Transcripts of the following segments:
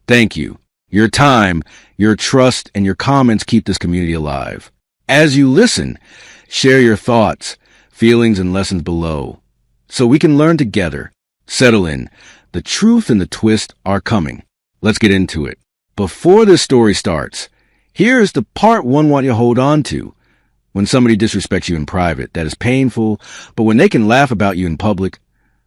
Thank you. Your time, your trust, and your comments keep this community alive. As you listen, share your thoughts, feelings, and lessons below, so we can learn together. Settle in. The truth and the twist are coming. Let's get into it. Before this story starts, here's the part one want you to hold on to. When somebody disrespects you in private, that is painful, but when they can laugh about you in public,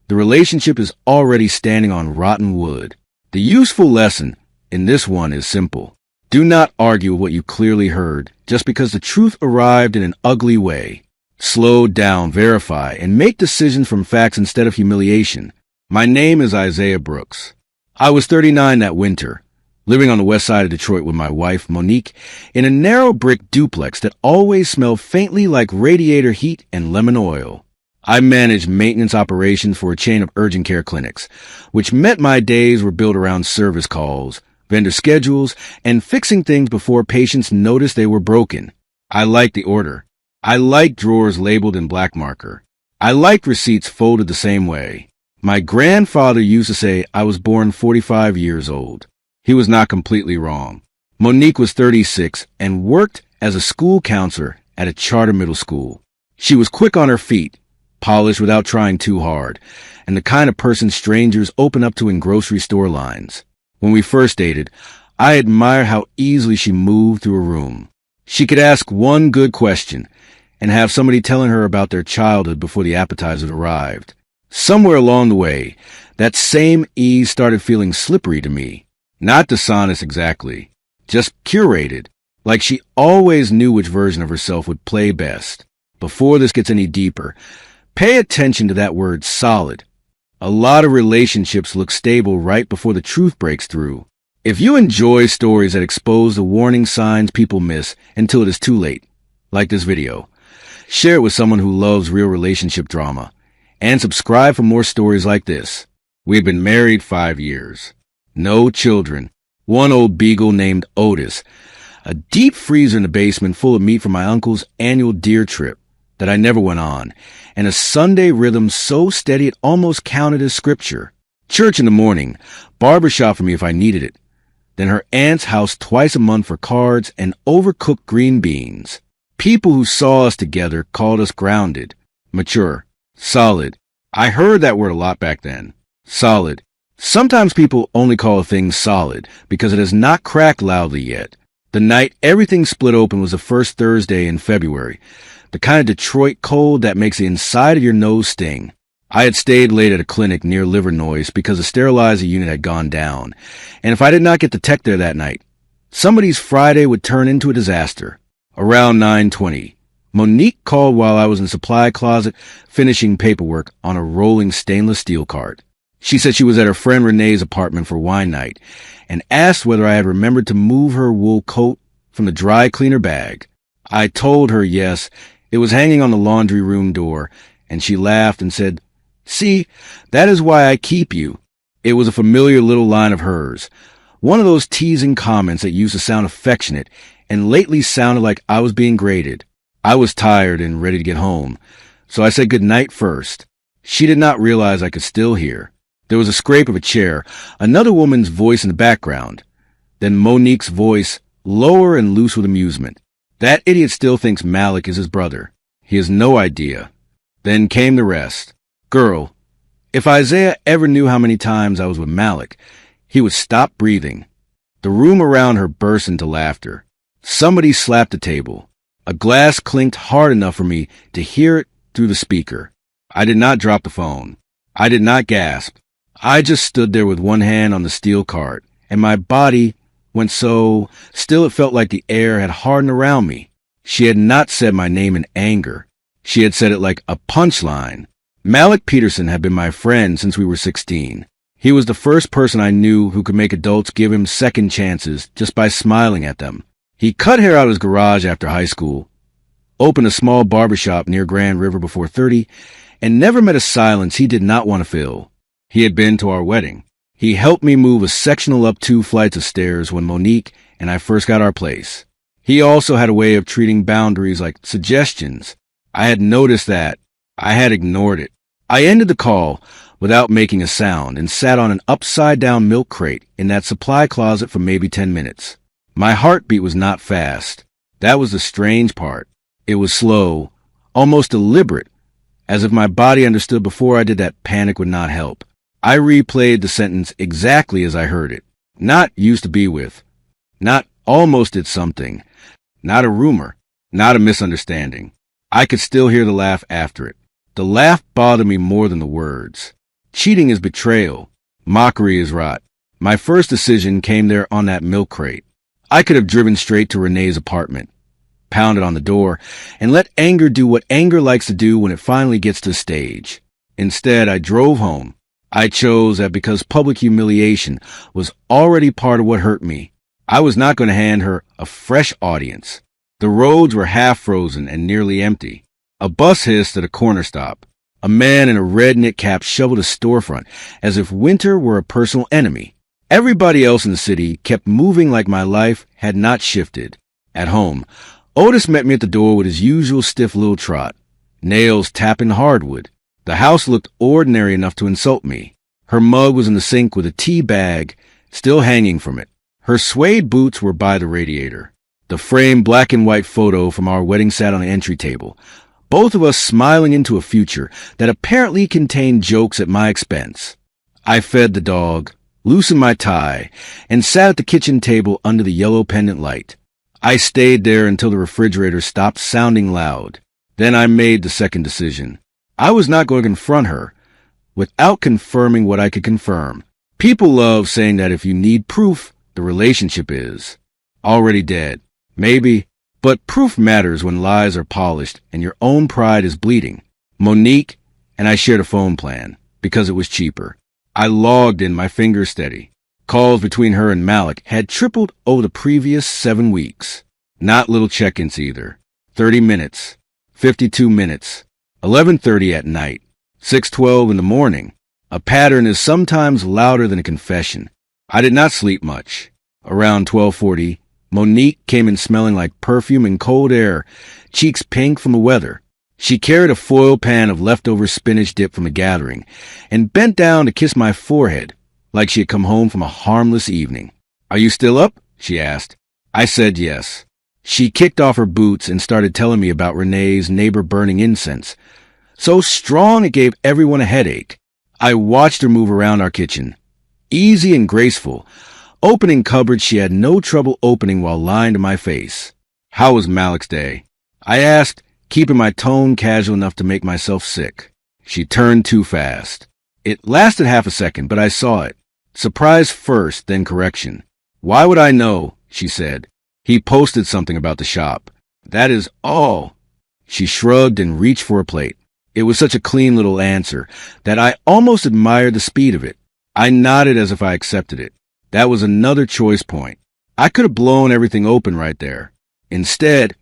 the relationship is already standing on rotten wood. The useful lesson in this one is simple. Do not argue with what you clearly heard just because the truth arrived in an ugly way. Slow down, verify, and make decisions from facts instead of humiliation. My name is Isaiah Brooks. I was 39 that winter, living on the west side of Detroit with my wife, Monique, in a narrow brick duplex that always smelled faintly like radiator heat and lemon oil. I managed maintenance operations for a chain of urgent care clinics, which meant my days were built around service calls, vendor schedules, and fixing things before patients noticed they were broken. I liked the order. I liked drawers labeled in black marker. I liked receipts folded the same way. My grandfather used to say I was born 45 years old. He was not completely wrong. Monique was 36 and worked as a school counselor at a charter middle school. She was quick on her feet, polished without trying too hard, and the kind of person strangers open up to in grocery store lines. When we first dated, I admired how easily she moved through a room. She could ask one good question and have somebody telling her about their childhood before the appetizers arrived. Somewhere along the way, that same ease started feeling slippery to me. Not dishonest exactly, just curated, like she always knew which version of herself would play best. Before this gets any deeper, pay attention to that word solid. A lot of relationships look stable right before the truth breaks through. If you enjoy stories that expose the warning signs people miss until it is too late, like this video, share it with someone who loves real relationship drama, and subscribe for more stories like this. We've been married 5 years. No children. One old beagle named Otis. A deep freezer in the basement full of meat from my uncle's annual deer trip that I never went on. And a Sunday rhythm so steady it almost counted as scripture. Church in the morning. Barbershop for me if I needed it. Then her aunt's house twice a month for cards and overcooked green beans. People who saw us together called us grounded, mature, solid. I heard that word a lot back then. Solid. Sometimes people only call a thing solid because it has not cracked loudly yet. The night everything split open was the first Thursday in February, the kind of Detroit cold that makes the inside of your nose sting. I had stayed late at a clinic near Livernois because the sterilizer unit had gone down, and if I did not get the tech there that night, somebody's Friday would turn into a disaster. Around 9:20, Monique called while I was in the supply closet finishing paperwork on a rolling stainless steel cart. She said she was at her friend Renee's apartment for wine night and asked whether I had remembered to move her wool coat from the dry cleaner bag. I told her yes, it was hanging on the laundry room door, and she laughed and said, "See, that is why I keep you." It was a familiar little line of hers, one of those teasing comments that used to sound affectionate and lately sounded like I was being graded. I was tired and ready to get home, so I said good night first. She did not realize I could still hear. There was a scrape of a chair, another woman's voice in the background, then Monique's voice, lower and loose with amusement. That idiot still thinks Malik is his brother. He has no idea. Then came the rest. Girl, if Isaiah ever knew how many times I was with Malik, he would stop breathing. The room around her burst into laughter. Somebody slapped the table. A glass clinked hard enough for me to hear it through the speaker. I did not drop the phone. I did not gasp. I just stood there with one hand on the steel cart, and my body went so still it felt like the air had hardened around me. She had not said my name in anger. She had said it like a punchline. Malik Peterson had been my friend since we were 16. He was the first person I knew who could make adults give him second chances just by smiling at them. He cut hair out of his garage after high school, opened a small barbershop near Grand River before 30, and never met a silence he did not want to fill. He had been to our wedding. He helped me move a sectional up 2 flights of stairs when Monique and I first got our place. He also had a way of treating boundaries like suggestions. I had noticed that. I had ignored it. I ended the call, without making a sound and sat on an upside-down milk crate in that supply closet for maybe 10 minutes. My heartbeat was not fast. That was the strange part. It was slow, almost deliberate, as if my body understood before I did that panic would not help. I replayed the sentence exactly as I heard it. Not used to be with. Not almost did something. Not a rumor. Not a misunderstanding. I could still hear the laugh after it. The laugh bothered me more than the words. Cheating is betrayal. Mockery is rot. My first decision came there on that milk crate. I could have driven straight to Renee's apartment, pounded on the door, and let anger do what anger likes to do when it finally gets to the stage. Instead, I drove home. I chose that because public humiliation was already part of what hurt me. I was not going to hand her a fresh audience. The roads were half frozen and nearly empty. A bus hissed at a corner stop. A man in a red knit cap shoveled a storefront as if winter were a personal enemy. Everybody else in the city kept moving like my life had not shifted. At home, Otis met me at the door with his usual stiff little trot, nails tapping hardwood. The house looked ordinary enough to insult me. Her mug was in the sink with a tea bag still hanging from it. Her suede boots were by the radiator. The framed black and white photo from our wedding sat on the entry table, both of us smiling into a future that apparently contained jokes at my expense. I fed the dog, loosened my tie, and sat at the kitchen table under the yellow pendant light. I stayed there until the refrigerator stopped sounding loud. Then I made the second decision. I was not going to confront her without confirming what I could confirm. People love saying that if you need proof, the relationship is already dead. Maybe, but proof matters when lies are polished and your own pride is bleeding. Monique and I shared a phone plan because it was cheaper. I logged in my fingers steady. Calls between her and Malik had tripled over the previous 7 weeks. Not little check-ins either. 30 minutes, 52 minutes, 11:30 at night, 6:12 in the morning. A pattern is sometimes louder than a confession. I did not sleep much. Around 12:40, Monique came in smelling like perfume and cold air, cheeks pink from the weather. She carried a foil pan of leftover spinach dip from a gathering and bent down to kiss my forehead like she had come home from a harmless evening. "Are you still up?" she asked. I said yes. She kicked off her boots and started telling me about Renee's neighbor burning incense. So strong it gave everyone a headache. I watched her move around our kitchen, easy and graceful, opening cupboards she had no trouble opening while lying to my face. "How was Malik's day?" I asked, keeping my tone casual enough to make myself sick. She turned too fast. It lasted half a second, but I saw it. Surprise first, then correction. "Why would I know?" she said. "He posted something about the shop. That is all." She shrugged and reached for a plate. It was such a clean little answer that I almost admired the speed of it. I nodded as if I accepted it. That was another choice point. I could have blown everything open right there. Instead,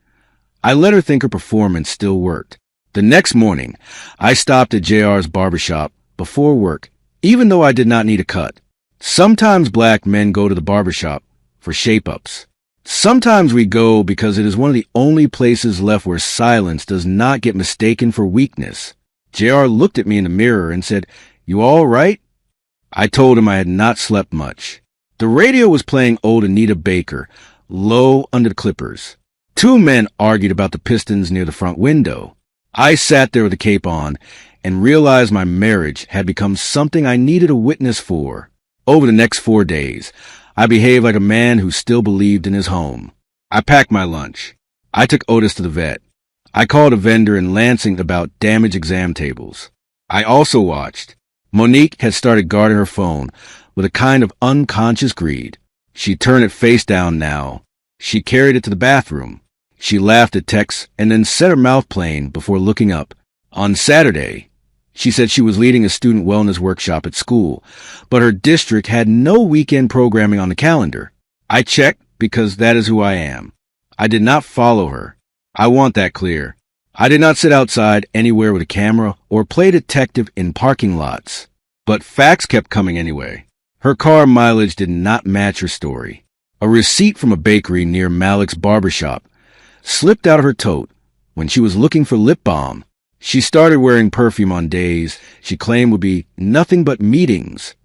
I let her think her performance still worked. The next morning, I stopped at JR's barbershop before work, even though I did not need a cut. Sometimes black men go to the barbershop for shape-ups. Sometimes we go because it is one of the only places left where silence does not get mistaken for weakness. JR looked at me in the mirror and said, "You all right?" I told him I had not slept much. The radio was playing old Anita Baker, low under the clippers. Two men argued about the pistons near the front window. I sat there with the cape on and realized my marriage had become something I needed a witness for. Over the next 4 days, I behaved like a man who still believed in his home. I packed my lunch. I took Otis to the vet. I called a vendor in Lansing about damaged exam tables. I also watched. Monique had started guarding her phone with a kind of unconscious greed. She turned it face down now. She carried it to the bathroom. She laughed at texts and then set her mouth plain before looking up. On Saturday, she said she was leading a student wellness workshop at school, but her district had no weekend programming on the calendar. I checked because that is who I am. I did not follow her. I want that clear. I did not sit outside anywhere with a camera or play detective in parking lots. But facts kept coming anyway. Her car mileage did not match her story. A receipt from a bakery near Malik's barbershop slipped out of her tote when she was looking for lip balm. She started wearing perfume on days she claimed would be nothing but meetings.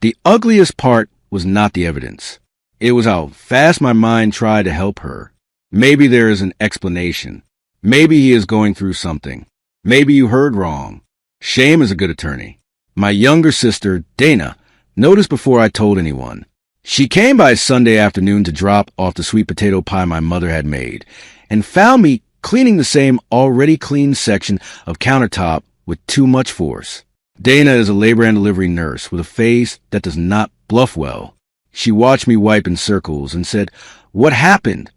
The ugliest part was not the evidence. It was how fast my mind tried to help her. Maybe there is an explanation. Maybe he is going through something. Maybe you heard wrong. Shame is a good attorney. My younger sister, Dana, noticed before I told anyone. She came by Sunday afternoon to drop off the sweet potato pie my mother had made, and found me cleaning the same already clean section of countertop with too much force. Dana is a labor and delivery nurse with a face that does not bluff well. She watched me wipe in circles and said, "What happened?"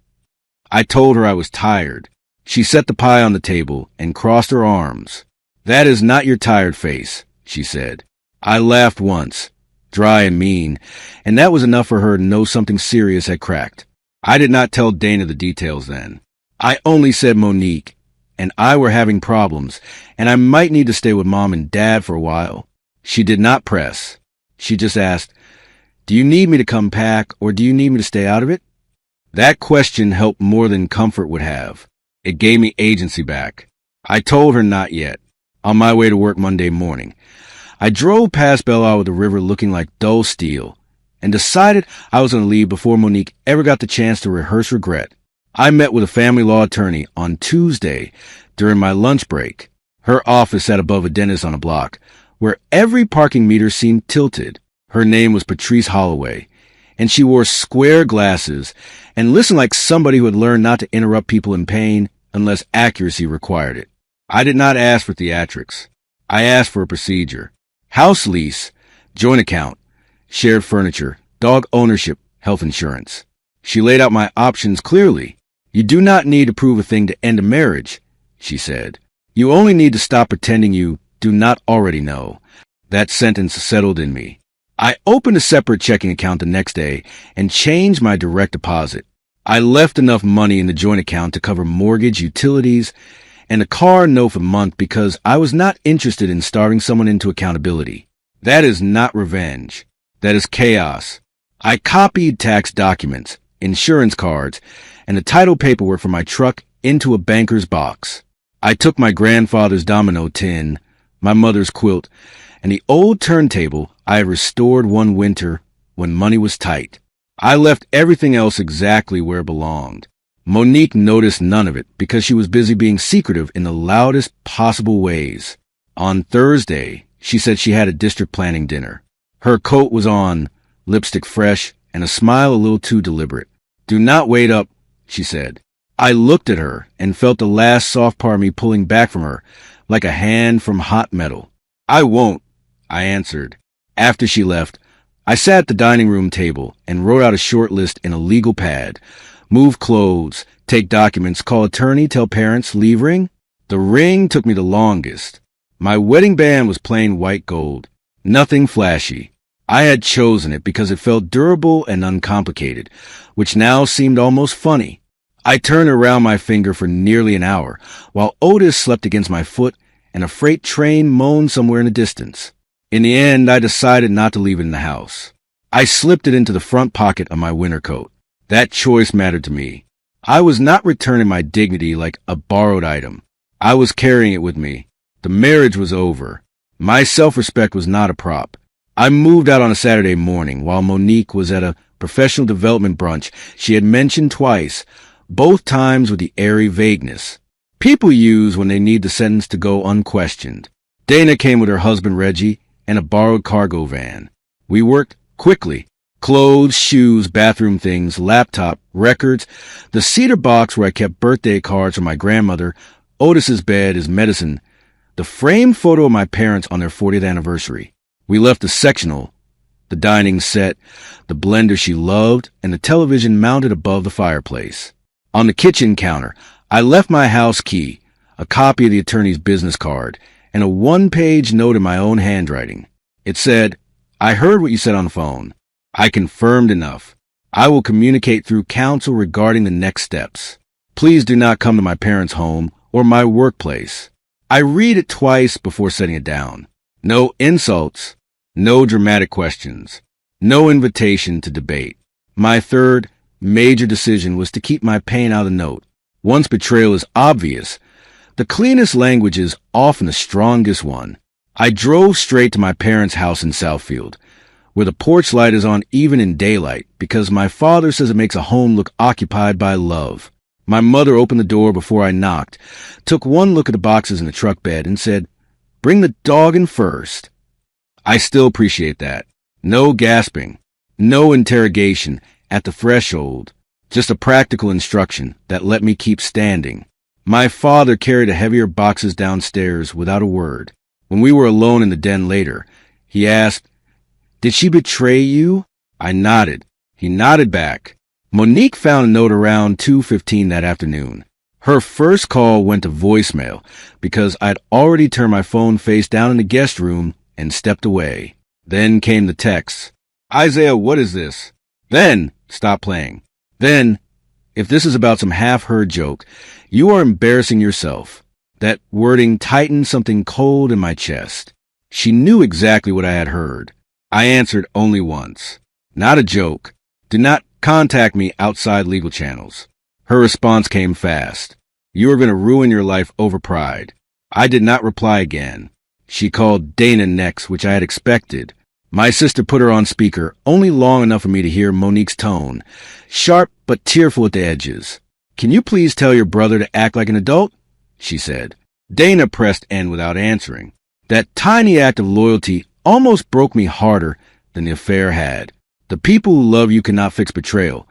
I told her I was tired. She set the pie on the table and crossed her arms. "That is not your tired face," she said. I laughed once, dry and mean, and that was enough for her to know something serious had cracked. I did not tell Dana the details then. I only said Monique and I were having problems, and I might need to stay with Mom and Dad for a while. She did not press. She just asked, "Do you need me to come pack, or do you need me to stay out of it?" That question helped more than comfort would have. It gave me agency back. I told her not yet. On my way to work Monday morning, I drove past Belle Isle with the river looking like dull steel, and decided I was going to leave before Monique ever got the chance to rehearse regret. I met with a family law attorney on Tuesday during my lunch break. Her office sat above a dentist on a block, where every parking meter seemed tilted. Her name was Patrice Holloway, and she wore square glasses and listened like somebody who had learned not to interrupt people in pain unless accuracy required it. I did not ask for theatrics. I asked for a procedure. House lease, joint account, shared furniture, dog ownership, health insurance. She laid out my options clearly. "You do not need to prove a thing to end a marriage," she said. "You only need to stop pretending you do not already know." That sentence settled in me. I opened a separate checking account the next day and changed my direct deposit. I left enough money in the joint account to cover mortgage, utilities, and a car note for a month because I was not interested in starving someone into accountability. That is not revenge. That is chaos. I copied tax documents, insurance cards, and the title paperwork for my truck into a banker's box. I took my grandfather's domino tin, my mother's quilt, and the old turntable I had restored one winter when money was tight. I left everything else exactly where it belonged. Monique noticed none of it because she was busy being secretive in the loudest possible ways. On Thursday, she said she had a district planning dinner. Her coat was on, lipstick fresh, and a smile a little too deliberate. "Do not wait up," she said. I looked at her and felt the last soft part of me pulling back from her, like a hand from hot metal. "I won't," I answered. After she left, I sat at the dining room table and wrote out a short list in a legal pad. Move clothes, take documents, call attorney, tell parents, leave ring. The ring took me the longest. My wedding band was plain white gold. Nothing flashy. I had chosen it because it felt durable and uncomplicated, which now seemed almost funny. I turned around my finger for nearly an hour, while Otis slept against my foot and a freight train moaned somewhere in the distance. In the end, I decided not to leave it in the house. I slipped it into the front pocket of my winter coat. That choice mattered to me. I was not returning my dignity like a borrowed item. I was carrying it with me. The marriage was over. My self-respect was not a prop. I moved out on a Saturday morning while Monique was at a professional development brunch she had mentioned twice, both times with the airy vagueness people use when they need the sentence to go unquestioned. Dana came with her husband Reggie and a borrowed cargo van. We worked quickly. Clothes, shoes, bathroom things, laptop, records, the cedar box where I kept birthday cards for my grandmother, Otis's bed, his medicine, the framed photo of my parents on their 40th anniversary. We left the sectional, the dining set, the blender she loved, and the television mounted above the fireplace. On the kitchen counter, I left my house key, a copy of the attorney's business card, and a one-page note in my own handwriting. It said, "I heard what you said on the phone. I confirmed enough. I will communicate through counsel regarding the next steps. Please do not come to my parents' home or my workplace." I read it twice before setting it down. No insults, no dramatic questions, no invitation to debate. My third major decision was to keep my pain out of the note. Once betrayal is obvious, The cleanest language is often the strongest one. I drove straight to my parents' house in Southfield, where the porch light is on even in daylight, because my father says it makes a home look occupied by love. My mother opened the door before I knocked, took one look at the boxes in the truck bed, and said, "Bring the dog in first." I still appreciate that. No gasping, no interrogation at the threshold, just a practical instruction that let me keep standing. My father carried the heavier boxes downstairs without a word. When we were alone in the den later, he asked, "Did she betray you?" I nodded. He nodded back. Monique found a note around 2:15 that afternoon. Her first call went to voicemail because I'd already turned my phone face down in the guest room and stepped away. Then came the text. "Isaiah, what is this?" Then, "Stop playing." Then, "If this is about some half-heard joke, you are embarrassing yourself." That wording tightened something cold in my chest. She knew exactly what I had heard. I answered only once. "Not a joke. Do not contact me outside legal channels." Her response came fast. "You are going to ruin your life over pride." I did not reply again. She called Dana next, which I had expected. My sister put her on speaker, only long enough for me to hear Monique's tone, sharp but tearful at the edges. "Can you please tell your brother to act like an adult?" she said. Dana pressed N without answering. That tiny act of loyalty almost broke me harder than the affair had. The people who love you cannot fix betrayal,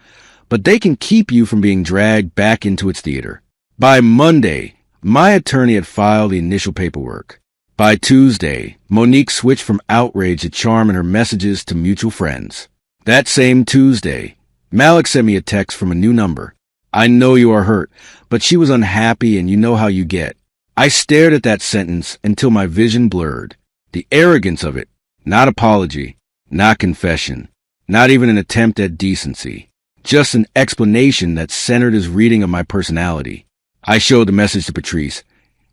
but they can keep you from being dragged back into its theater. By Monday, my attorney had filed the initial paperwork. By Tuesday, Monique switched from outrage to charm in her messages to mutual friends. That same Tuesday, Malik sent me a text from a new number. "I know you are hurt, but she was unhappy and you know how you get." I stared at that sentence until my vision blurred. The arrogance of it. Not apology, not confession, not even an attempt at decency. Just an explanation that centered his reading of my personality. I showed the message to Patrice,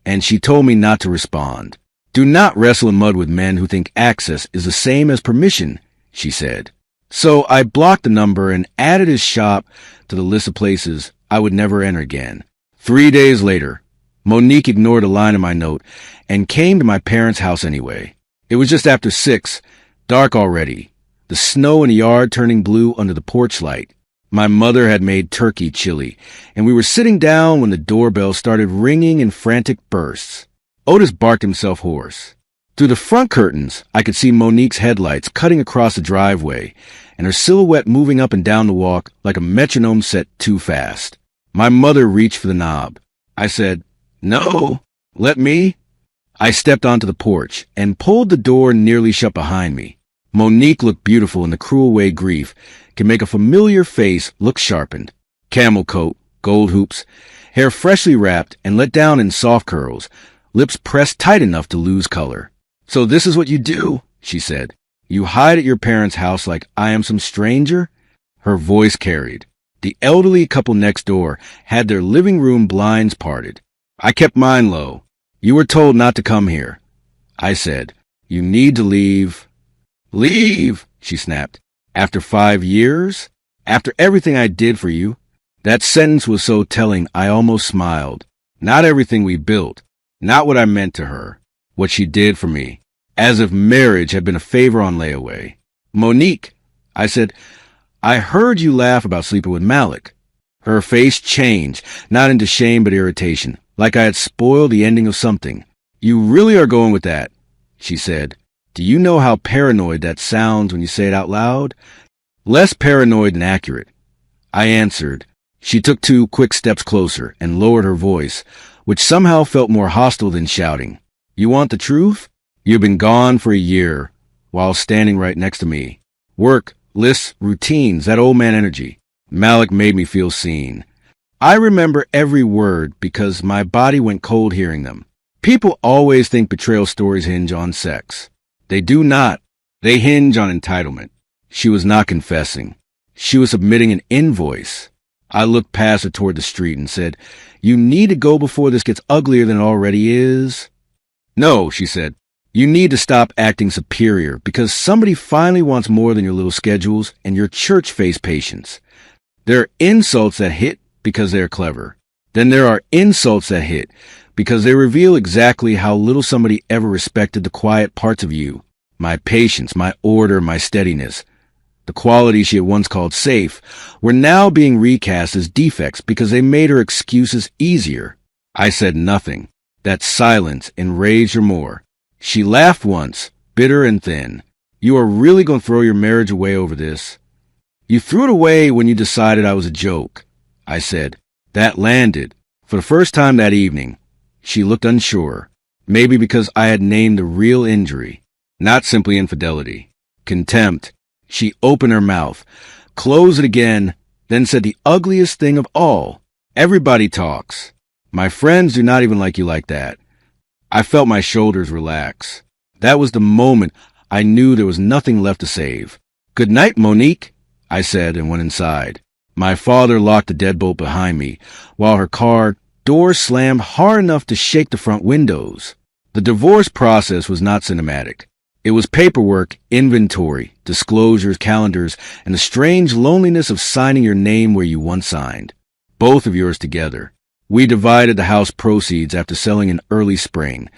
and she told me not to respond. "Do not wrestle in mud with men who think access is the same as permission," she said. So I blocked the number and added his shop to the list of places I would never enter again. 3 days later, Monique ignored a line in my note and came to my parents' house anyway. It was just after 6, dark already, the snow in the yard turning blue under the porch light. My mother had made turkey chili, and we were sitting down when the doorbell started ringing in frantic bursts. Otis barked himself hoarse. Through the front curtains, I could see Monique's headlights cutting across the driveway, and her silhouette moving up and down the walk like a metronome set too fast. My mother reached for the knob. I said, "No, let me." I stepped onto the porch and pulled the door nearly shut behind me. Monique looked beautiful in the cruel way grief can make a familiar face look sharpened. Camel coat, gold hoops, hair freshly wrapped and let down in soft curls, lips pressed tight enough to lose color. "So this is what you do," she said. "You hide at your parents' house like I am some stranger?" Her voice carried. The elderly couple next door had their living room blinds parted. I kept mine low. "You were told not to come here." I said, "You need to leave." "Leave," she snapped. "After 5 years? After everything I did for you?" That sentence was so telling I almost smiled. Not everything we built. Not what I meant to her. What she did for me. As if marriage had been a favor on layaway. "Monique," I said, "I heard you laugh about sleeping with Malik." Her face changed, not into shame but irritation, like I had spoiled the ending of something. "You really are going with that," she said. "Do you know how paranoid that sounds when you say it out loud?" "Less paranoid than accurate," I answered. She took 2 quick steps closer and lowered her voice, which somehow felt more hostile than shouting. "You want the truth? You've been gone for a year, while standing right next to me. Work, lists, routines, that old man energy. Malik made me feel seen. I remember every word because my body went cold hearing them. People always think betrayal stories hinge on sex. They do not. They hinge on entitlement. She was not confessing. She was submitting an invoice. I looked past her toward the street and said, "You need to go before this gets uglier than it already is." "No," she said. "You need to stop acting superior because somebody finally wants more than your little schedules and your church face patience. There are insults that hit because they're clever. Then there are insults that hit because they reveal exactly how little somebody ever respected the quiet parts of you. My patience, my order, my steadiness. The qualities she had once called safe were now being recast as defects because they made her excuses easier. I said nothing. That silence enraged her more. She laughed once, bitter and thin. You are really going to throw your marriage away over this? You threw it away when you decided I was a joke. I said. That landed. For the first time that evening, she looked unsure. Maybe because I had named the real injury, not simply infidelity. Contempt. She opened her mouth, closed it again, then said the ugliest thing of all. Everybody talks. My friends do not even like you like that. I felt my shoulders relax. That was the moment I knew there was nothing left to save. Good night, Monique, I said and went inside. My father locked the deadbolt behind me, while her car door slammed hard enough to shake the front windows. The divorce process was not cinematic. It was paperwork, inventory, disclosures, calendars, and the strange loneliness of signing your name where you once signed. Both of yours together. We divided the house proceeds after selling in early spring,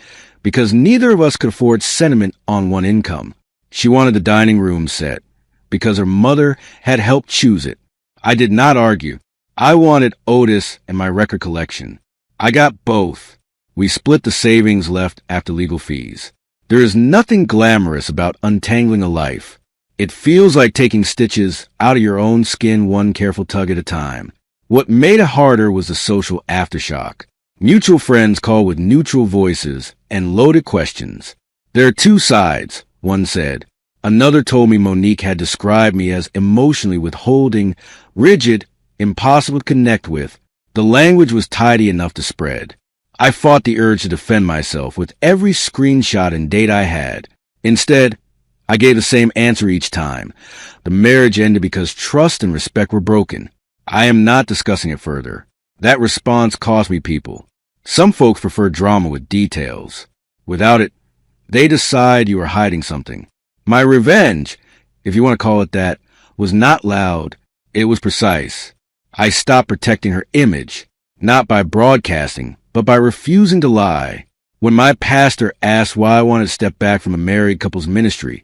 because neither of us could afford sentiment on one income. She wanted the dining room set, because her mother had helped choose it. I did not argue. I wanted Otis and my record collection. I got both. We split the savings left after legal fees. There is nothing glamorous about untangling a life. It feels like taking stitches out of your own skin one careful tug at a time. What made it harder was the social aftershock. Mutual friends called with neutral voices and loaded questions. There are two sides, one said. Another told me Monique had described me as emotionally withholding, rigid, impossible to connect with. The language was tidy enough to spread. I fought the urge to defend myself with every screenshot and date I had. Instead, I gave the same answer each time. The marriage ended because trust and respect were broken. I am not discussing it further. That response cost me people. Some folks prefer drama with details. Without it, they decide you are hiding something. My revenge, if you want to call it that, was not loud. It was precise. I stopped protecting her image, not by broadcasting, but by refusing to lie. When my pastor asked why I wanted to step back from a married couple's ministry,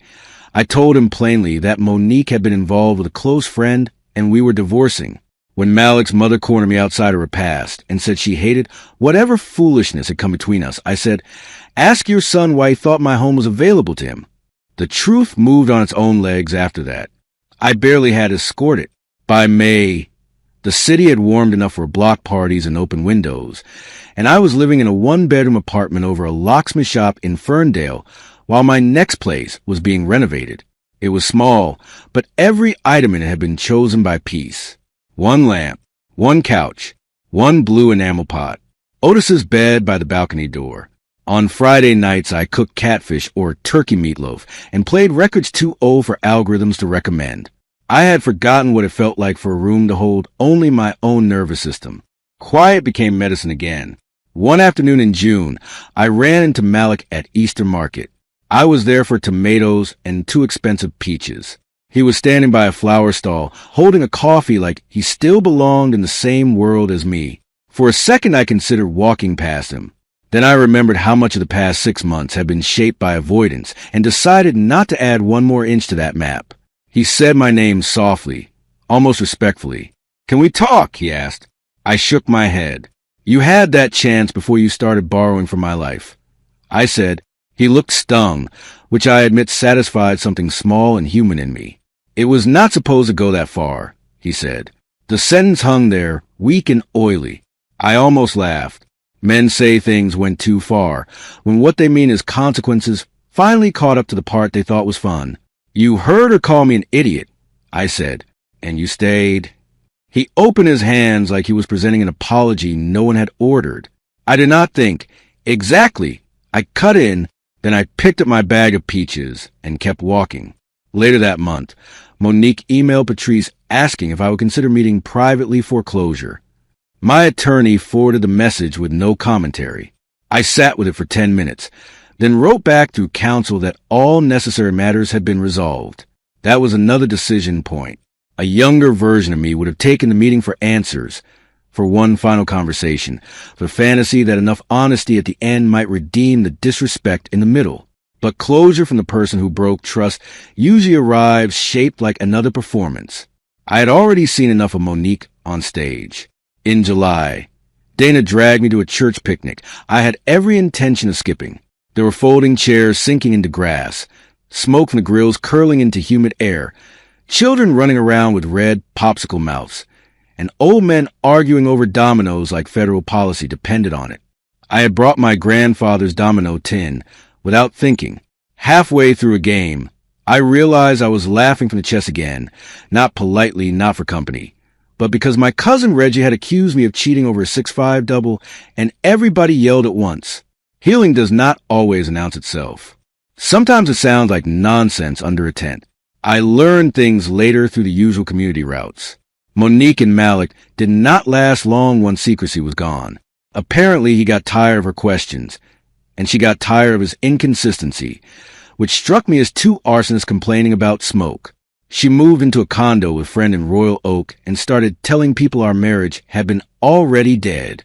I told him plainly that Monique had been involved with a close friend and we were divorcing. When Malik's mother cornered me outside of her past and said she hated whatever foolishness had come between us, I said, ask your son why he thought my home was available to him. The truth moved on its own legs after that. I barely had to escort it. By May, the city had warmed enough for block parties and open windows, and I was living in a one-bedroom apartment over a locksmith shop in Ferndale while my next place was being renovated. It was small, but every item in it had been chosen by piece. One lamp, one couch, one blue enamel pot, Otis's bed by the balcony door. On Friday nights, I cooked catfish or turkey meatloaf and played records too old for algorithms to recommend. I had forgotten what it felt like for a room to hold only my own nervous system. Quiet became medicine again. One afternoon in June, I ran into Malik at Easter Market. I was there for tomatoes and too expensive peaches. He was standing by a flower stall, holding a coffee like he still belonged in the same world as me. For a second, I considered walking past him. Then I remembered how much of the past 6 months had been shaped by avoidance and decided not to add one more inch to that map. He said my name softly, almost respectfully. Can we talk? He asked. I shook my head. You had that chance before you started borrowing from my life. I said. He looked stung, which I admit satisfied something small and human in me. It was not supposed to go that far, he said. The sentence hung there, weak and oily. I almost laughed. Men say things went too far, when what they mean is consequences finally caught up to the part they thought was fun. You heard her call me an idiot, I said, and you stayed. He opened his hands like he was presenting an apology no one had ordered. I did not think. Exactly. I cut in, then I picked up my bag of peaches and kept walking. Later that month, Monique emailed Patrice asking if I would consider meeting privately for closure. My attorney forwarded the message with no commentary. I sat with it for 10 minutes, then wrote back through counsel that all necessary matters had been resolved. That was another decision point. A younger version of me would have taken the meeting for answers, for one final conversation, for the fantasy that enough honesty at the end might redeem the disrespect in the middle. But closure from the person who broke trust usually arrives shaped like another performance. I had already seen enough of Monique on stage. In July, Dana dragged me to a church picnic I had every intention of skipping. There were folding chairs sinking into grass, smoke from the grills curling into humid air, children running around with red popsicle mouths, and old men arguing over dominoes like federal policy depended on it. I had brought my grandfather's domino tin without thinking. Halfway through a game, I realized I was laughing from the chest again, not politely, not for company, but because my cousin Reggie had accused me of cheating over a 6-5 double, and everybody yelled at once. Healing does not always announce itself. Sometimes it sounds like nonsense under a tent. I learned things later through the usual community routes. Monique and Malik did not last long once secrecy was gone. Apparently, he got tired of her questions, and she got tired of his inconsistency, which struck me as two arsonists complaining about smoke. She moved into a condo with a friend in Royal Oak and started telling people our marriage had been already dead.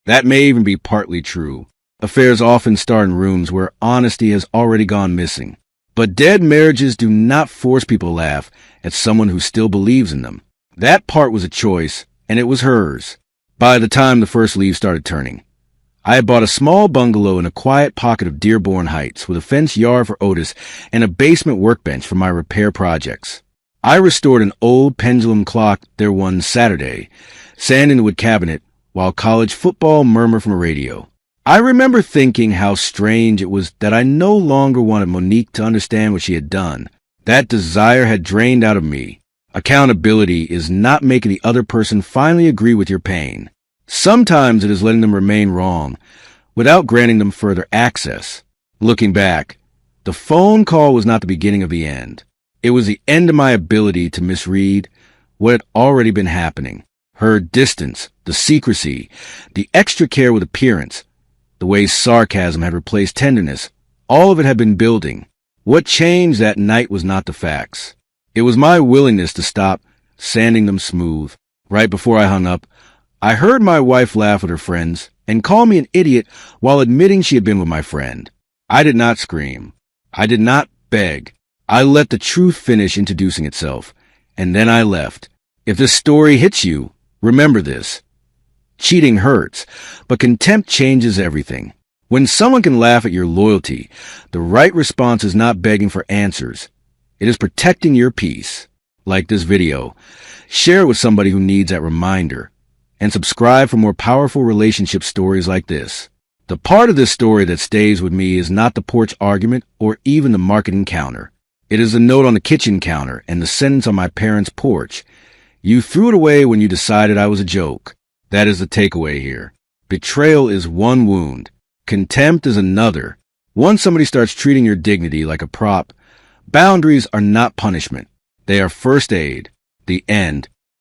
That may even be partly true. Affairs often start in rooms where honesty has already gone missing. But dead marriages do not force people to laugh at someone who still believes in them. That part was a choice, and it was hers. By the time the first leaves started turning, I had bought a small bungalow in a quiet pocket of Dearborn Heights with a fenced yard for Otis and a basement workbench for my repair projects. I restored an old pendulum clock there one Saturday, sanding the wood cabinet, while college football murmured from a radio. I remember thinking how strange it was that I no longer wanted Monique to understand what she had done. That desire had drained out of me. Accountability is not making the other person finally agree with your pain. Sometimes it is letting them remain wrong without granting them further access. Looking back, the phone call was not the beginning of the end. It was the end of my ability to misread what had already been happening. Her distance, the secrecy, the extra care with appearance, the way sarcasm had replaced tenderness, all of it had been building. What changed that night was not the facts. It was my willingness to stop sanding them smooth. Right before I hung up, I heard my wife laugh with her friends and call me an idiot while admitting she had been with my friend. I did not scream. I did not beg. I let the truth finish introducing itself, and then I left. If this story hits you, remember this. Cheating hurts, but contempt changes everything. When someone can laugh at your loyalty, the right response is not begging for answers. It is protecting your peace. Like this video, share it with somebody who needs that reminder, and subscribe for more powerful relationship stories like this. The part of this story that stays with me is not the porch argument or even the marketing counter. It is the note on the kitchen counter and the sentence on my parents' porch. You threw it away when you decided I was a joke. That is the takeaway here. Betrayal is one wound. Contempt is another. Once somebody starts treating your dignity like a prop, boundaries are not punishment. They are first aid. The end.